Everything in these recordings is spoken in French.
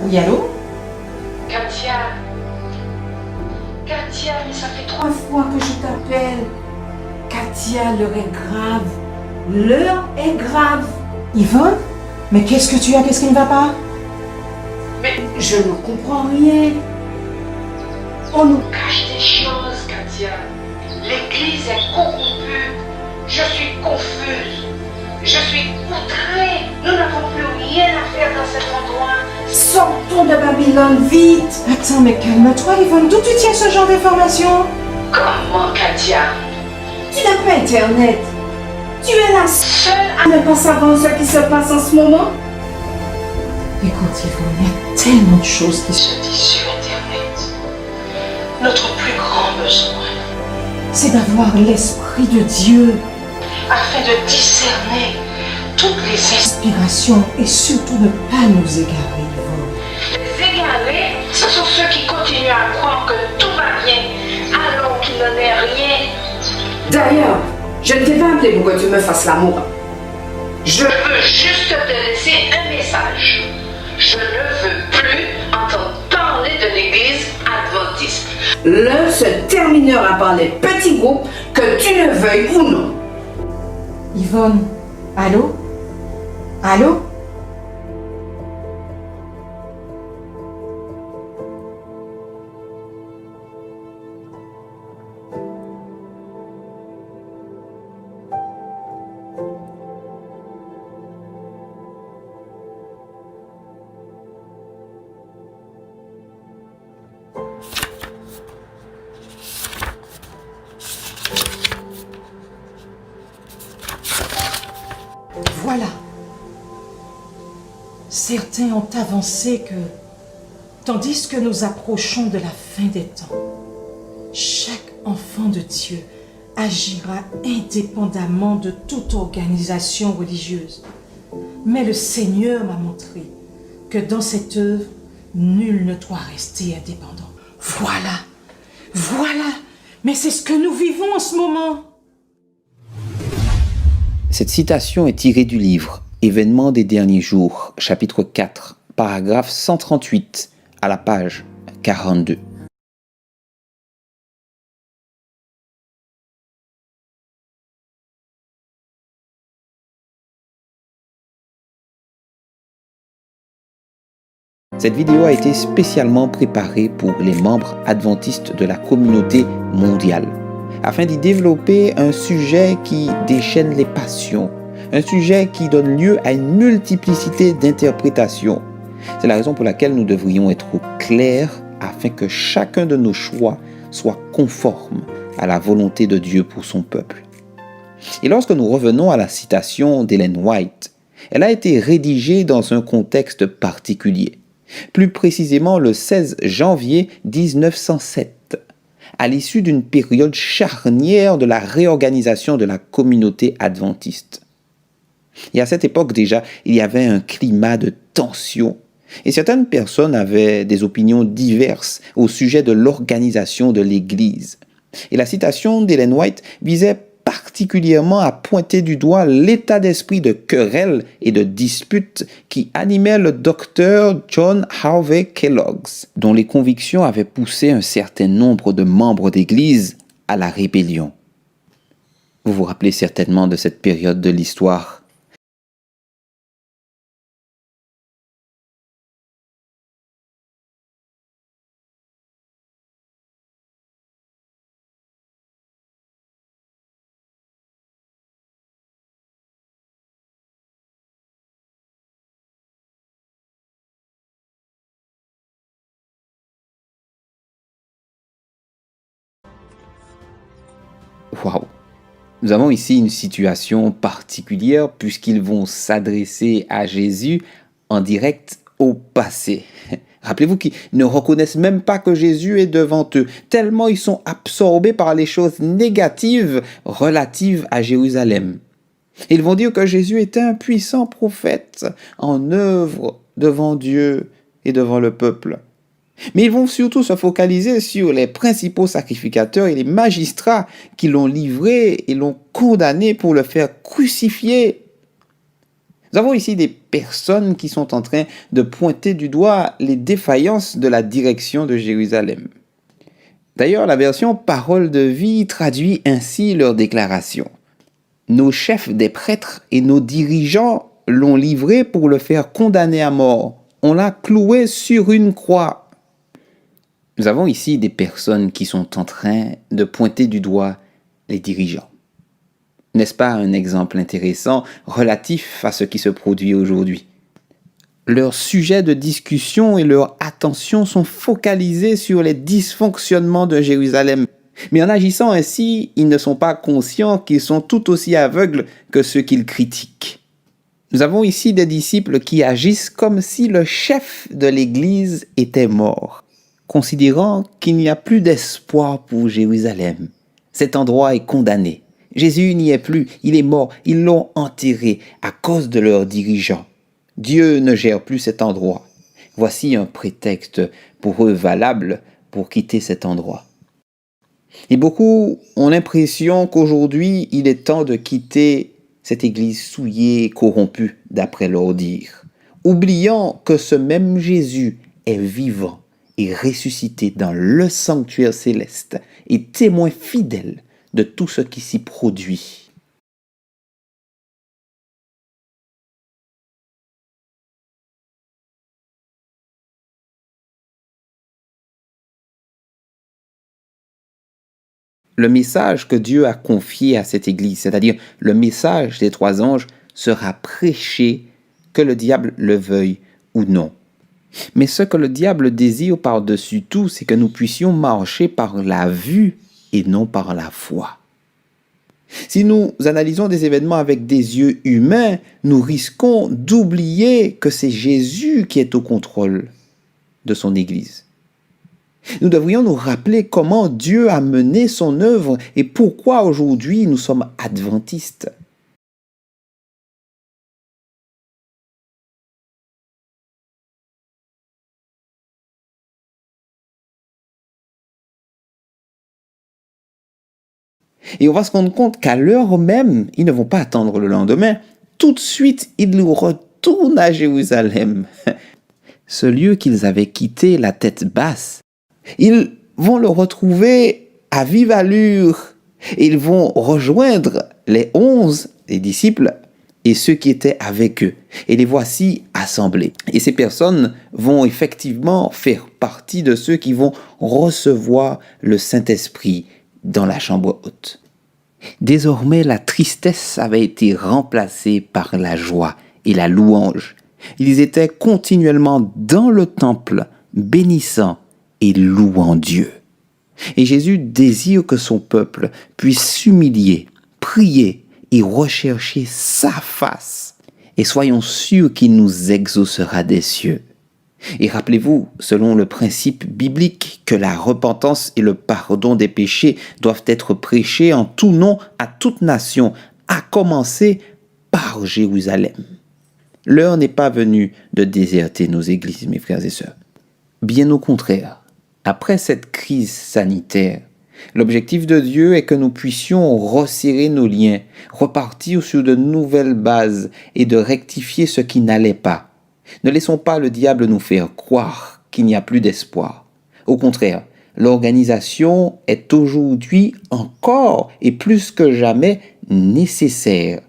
Oui, allô? Katia, mais ça fait 3 fois que je t'appelle. Katia, l'heure est grave. L'heure est grave. Yvonne? Mais qu'est-ce que tu as? Qu'est-ce qui ne va pas? Mais je ne comprends rien. On nous cache des choses, Katia. L'église est corrompue. Je suis confuse. Je suis outrée. Nous n'avons plus rien à faire dans cet endroit. Sortons de Babylone, vite. Attends, mais calme-toi, Yvonne. D'où tu tiens ce genre d'informations? Comment, Katia? Tu n'as pas Internet. Tu es la seule à ne pas savoir ce qui se passe en ce moment. Écoute, Yvonne, il y a tellement de choses qui Se dit sur Internet. Notre plus grand besoin, c'est d'avoir l'Esprit de Dieu, afin de discerner toutes les inspiration et surtout ne pas nous égarer, Yvonne. Les égarés, ce sont ceux qui continuent à croire que tout va bien, alors qu'il n'en est rien. D'ailleurs, je ne t'ai pas appelé pour que tu me fasses l'amour. Je veux juste te laisser un message. Je ne veux plus entendre parler de l'église adventiste. L'un se terminera par les petits groupes, que tu le veuilles ou non. Yvonne, allô? Allô? Voilà. Certains ont avancé que, tandis que nous approchons de la fin des temps, chaque enfant de Dieu agira indépendamment de toute organisation religieuse. Mais le Seigneur m'a montré que dans cette œuvre, nul ne doit rester indépendant. Voilà, voilà, mais c'est ce que nous vivons en ce moment. Cette citation est tirée du livre Événements des derniers jours, chapitre 4, paragraphe 138, à la page 42. Cette vidéo a été spécialement préparée pour les membres adventistes de la communauté mondiale, afin d'y développer un sujet qui déchaîne les passions, un sujet qui donne lieu à une multiplicité d'interprétations. C'est la raison pour laquelle nous devrions être au clair afin que chacun de nos choix soit conforme à la volonté de Dieu pour son peuple. Et lorsque nous revenons à la citation d'Ellen White, elle a été rédigée dans un contexte particulier, plus précisément le 16 janvier 1907, à l'issue d'une période charnière de la réorganisation de la communauté adventiste. Et à cette époque déjà, il y avait un climat de tension. Et certaines personnes avaient des opinions diverses au sujet de l'organisation de l'Église. Et la citation d'Ellen White visait particulièrement à pointer du doigt l'état d'esprit de querelle et de dispute qui animait le docteur John Harvey Kellogg, dont les convictions avaient poussé un certain nombre de membres d'Église à la rébellion. Vous vous rappelez certainement de cette période de l'histoire. Waouh! Nous avons ici une situation particulière puisqu'ils vont s'adresser à Jésus en direct au passé. Rappelez-vous qu'ils ne reconnaissent même pas que Jésus est devant eux, tellement ils sont absorbés par les choses négatives relatives à Jérusalem. Ils vont dire que Jésus était un puissant prophète en œuvre devant Dieu et devant le peuple. Mais ils vont surtout se focaliser sur les principaux sacrificateurs et les magistrats qui l'ont livré et l'ont condamné pour le faire crucifier. Nous avons ici des personnes qui sont en train de pointer du doigt les défaillances de la direction de Jérusalem. D'ailleurs, la version Parole de vie traduit ainsi leur déclaration. Nos chefs des prêtres et nos dirigeants l'ont livré pour le faire condamner à mort. On l'a cloué sur une croix. Nous avons ici des personnes qui sont en train de pointer du doigt les dirigeants. N'est-ce pas un exemple intéressant relatif à ce qui se produit aujourd'hui? Leurs sujets de discussion et leur attention sont focalisés sur les dysfonctionnements de Jérusalem. Mais en agissant ainsi, ils ne sont pas conscients qu'ils sont tout aussi aveugles que ceux qu'ils critiquent. Nous avons ici des disciples qui agissent comme si le chef de l'Église était mort, considérant qu'il n'y a plus d'espoir pour Jérusalem. Cet endroit est condamné. Jésus n'y est plus, il est mort, ils l'ont enterré à cause de leurs dirigeants. Dieu ne gère plus cet endroit. Voici un prétexte pour eux valable pour quitter cet endroit. Et beaucoup ont l'impression qu'aujourd'hui, il est temps de quitter cette église souillée et corrompue, d'après leur dire, oubliant que ce même Jésus est vivant et ressuscité dans le sanctuaire céleste et témoin fidèle de tout ce qui s'y produit. Le message que Dieu a confié à cette église, c'est-à-dire le message des 3 anges, sera prêché que le diable le veuille ou non. Mais ce que le diable désire par-dessus tout, c'est que nous puissions marcher par la vue et non par la foi. Si nous analysons des événements avec des yeux humains, nous risquons d'oublier que c'est Jésus qui est au contrôle de son Église. Nous devrions nous rappeler comment Dieu a mené son œuvre et pourquoi aujourd'hui nous sommes adventistes. Et on va se rendre compte qu'à l'heure même, ils ne vont pas attendre le lendemain. Tout de suite, ils retournent à Jérusalem. Ce lieu qu'ils avaient quitté la tête basse, ils vont le retrouver à vive allure. Ils vont rejoindre les 11, les disciples, et ceux qui étaient avec eux. Et les voici assemblés. Et ces personnes vont effectivement faire partie de ceux qui vont recevoir le Saint-Esprit dans la chambre haute. Désormais, la tristesse avait été remplacée par la joie et la louange. Ils étaient continuellement dans le temple, bénissant et louant Dieu. Et Jésus désire que son peuple puisse s'humilier, prier et rechercher sa face. Et soyons sûrs qu'il nous exaucera des cieux. Et rappelez-vous, selon le principe biblique, que la repentance et le pardon des péchés doivent être prêchés en tout nom à toute nation, à commencer par Jérusalem. L'heure n'est pas venue de déserter nos églises, mes frères et sœurs. Bien au contraire, après cette crise sanitaire, l'objectif de Dieu est que nous puissions resserrer nos liens, repartir sur de nouvelles bases et de rectifier ce qui n'allait pas. Ne laissons pas le diable nous faire croire qu'il n'y a plus d'espoir. Au contraire, l'organisation est aujourd'hui encore et plus que jamais nécessaire.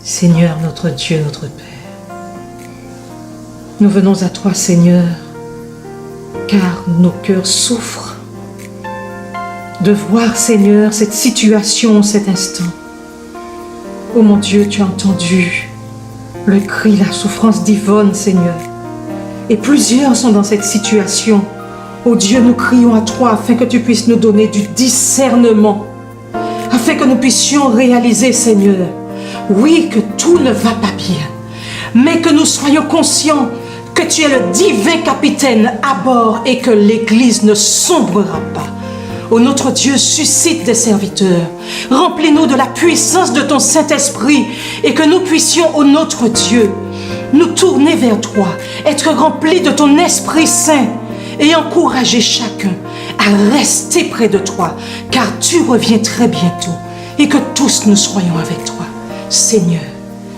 Seigneur notre Dieu, notre Père, nous venons à toi, Seigneur, car nos cœurs souffrent de voir, Seigneur, cette situation, cet instant. Oh mon Dieu, tu as entendu le cri, la souffrance d'Yvonne, Seigneur. Et plusieurs sont dans cette situation. Oh Dieu, nous crions à toi afin que tu puisses nous donner du discernement, afin que nous puissions réaliser, Seigneur, oui, que tout ne va pas bien, mais que nous soyons conscients que tu es le divin capitaine à bord et que l'Église ne sombrera pas. Ô notre Dieu, suscite des serviteurs. Remplis-nous de la puissance de ton Saint-Esprit et que nous puissions, ô notre Dieu, nous tourner vers toi, être remplis de ton Esprit Saint et encourager chacun à rester près de toi, car tu reviens très bientôt et que tous nous soyons avec toi. Seigneur,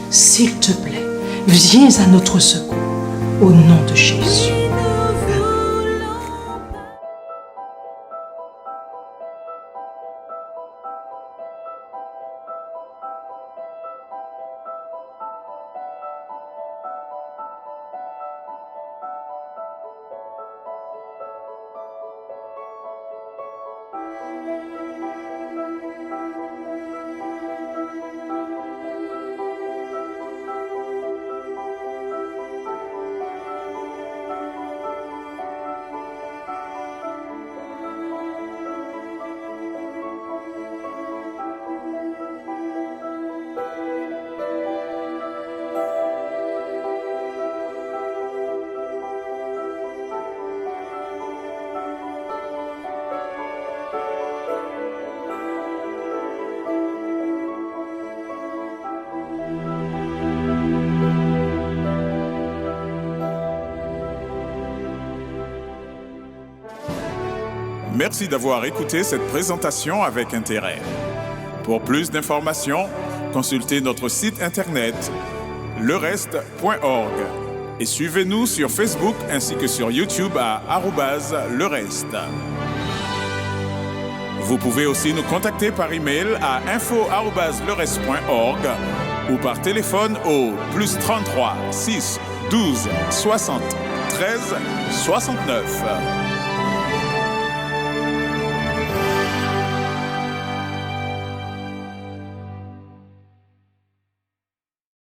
s'il te plaît, viens à notre secours au nom de Jésus. Merci d'avoir écouté cette présentation avec intérêt. Pour plus d'informations, consultez notre site internet lereste.org et suivez-nous sur Facebook ainsi que sur YouTube à @lereste. Vous pouvez aussi nous contacter par email à info@lereste.org ou par téléphone au +33 6 12 60 13 69.